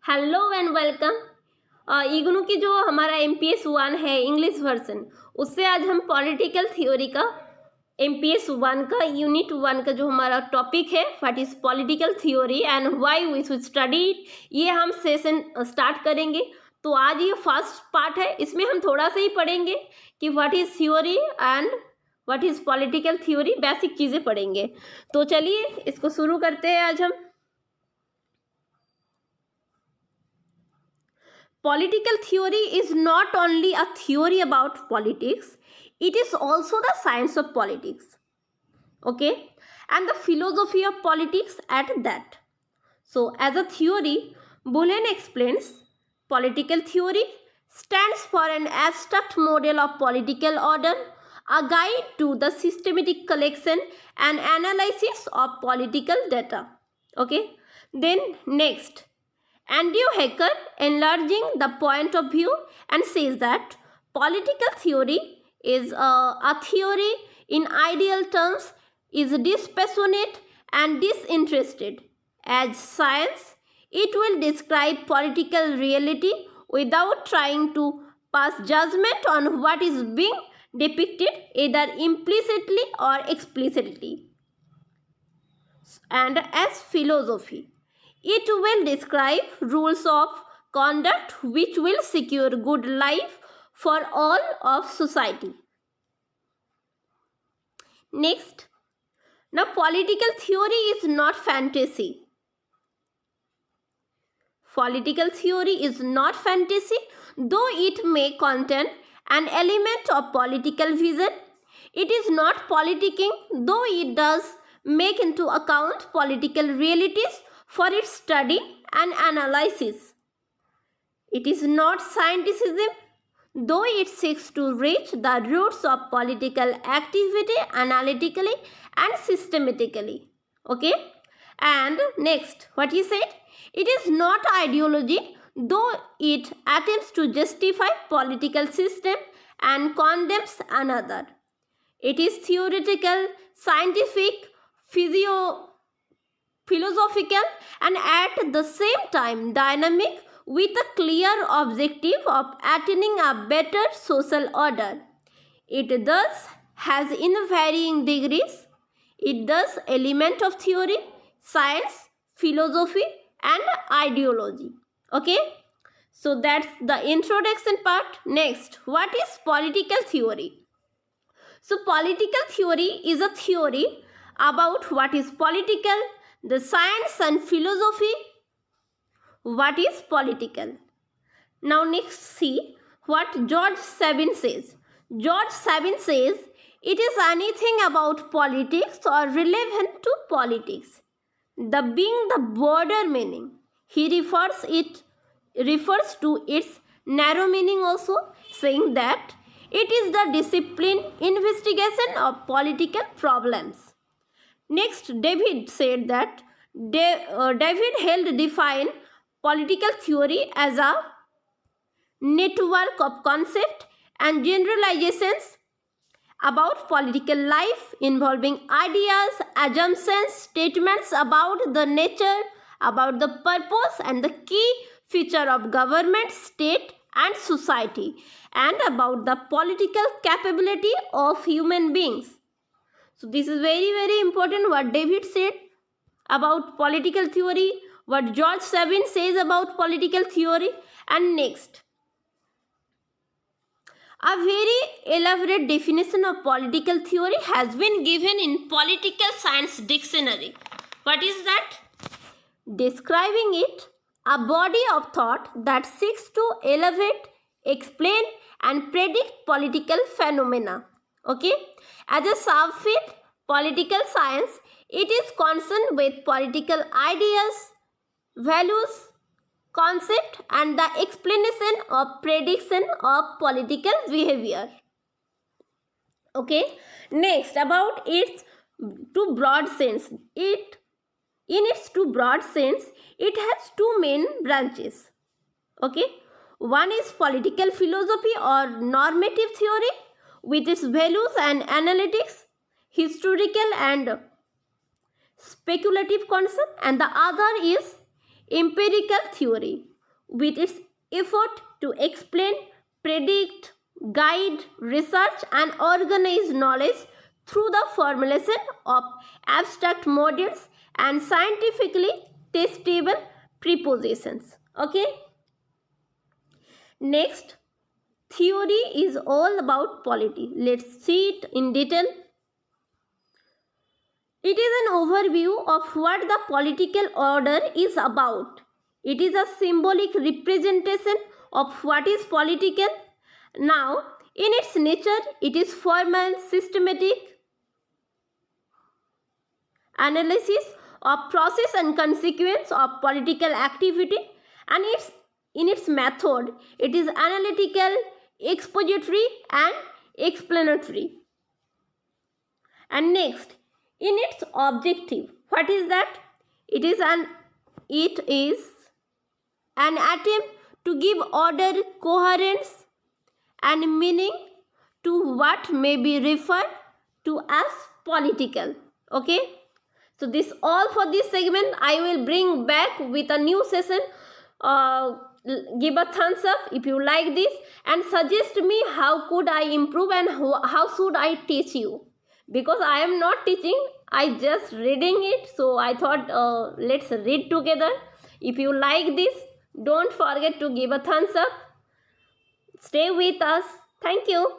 Hello and welcome. IGNOU की जो हमारा MPS 1 है इंग्लिश वर्जन, उससे आज हम पॉलिटिकल थ्योरी का MPS 1 का यूनिट 1 का जो हमारा टॉपिक है, what is political theory and why we should study it, ये हम सेशन स्टार्ट करेंगे। तो आज ये फर्स्ट पार्ट है, इसमें हम थोड़ा सा ही पढ़ेंगे कि what is theory and what is political theory, basic चीज़ें पढ़ेंगे। तो चलिए इसको शुरू करते हैं आज हम। Political theory is not only a theory about politics, it is also the science of politics. Okay? And the philosophy of politics at that. So, as a theory, Bullen explains political theory stands for an abstract model of political order, a guide to the systematic collection and analysis of political data. Okay? Then, next. Andrew Hacker enlarging the point of view and says that political theory is a theory in ideal terms, is dispassionate and disinterested. As science, it will describe political reality without trying to pass judgment on what is being depicted either implicitly or explicitly. And as philosophy, it will describe rules of conduct which will secure good life for all of society. Next, now political theory is not fantasy. Political theory is not fantasy, though it may contain an element of political vision. It is not politicking, though it does make into account political realities for its study and analysis. It is not scientificism, though it seeks to reach the roots of political activity analytically and systematically. Okay? And next, what he said? It is not ideology, though it attempts to justify political system and condemns another. It is theoretical, scientific, philosophical, and at the same time dynamic, with a clear objective of attaining a better social order. It thus has in varying degrees, it thus element of theory, science, philosophy and ideology. Okay, so that's the introduction part. Next, what is political theory? So political theory is a theory about what is political, the science and philosophy, what is political. Now next see what George Sabin says. George Sabin says it is anything about politics or relevant to politics. The being the broader meaning. He refers to its narrow meaning also, saying that it is the disciplined investigation of political problems. Next, David said that David Held defined political theory as a network of concepts and generalizations about political life involving ideas, assumptions, statements about the nature, about the purpose and the key feature of government, state and society, and about the political capability of human beings. So this is very important what David said about political theory, what George Sabin says about political theory. And next, a very elaborate definition of political theory has been given in Political Science Dictionary. What is that? Describing it, a body of thought that seeks to elevate, explain and predict political phenomena. Okay? As a subfield, political science, it is concerned with political ideas, values, concept and the explanation of prediction of political behavior. Okay? Next, about its two broad sense. In its two broad sense, it has two main branches. Okay? One is political philosophy or normative theory with its values and analytics, historical and speculative concept, and the other is empirical theory with its effort to explain, predict, guide, research, and organize knowledge through the formulation of abstract models and scientifically testable prepositions. Okay. Next, theory is all about polity. Let's see it in detail. It is an overview of what the political order is about. It is a symbolic representation of what is political. Now, in its nature, it is formal, systematic analysis of process and consequence of political activity, and in its method, it is analytical, expository, and explanatory. And next, in its objective, what is that? It is an attempt to give order, coherence, and meaning to what may be referred to as political. Okay. So this all for this segment. I will bring back with a new session. Give a thumbs up if you like this, and suggest me how could I improve and how should I teach you, because I am not teaching, I just reading it. So I thought let's read together. If you like this, don't forget to give a thumbs up. Stay with us. Thank you.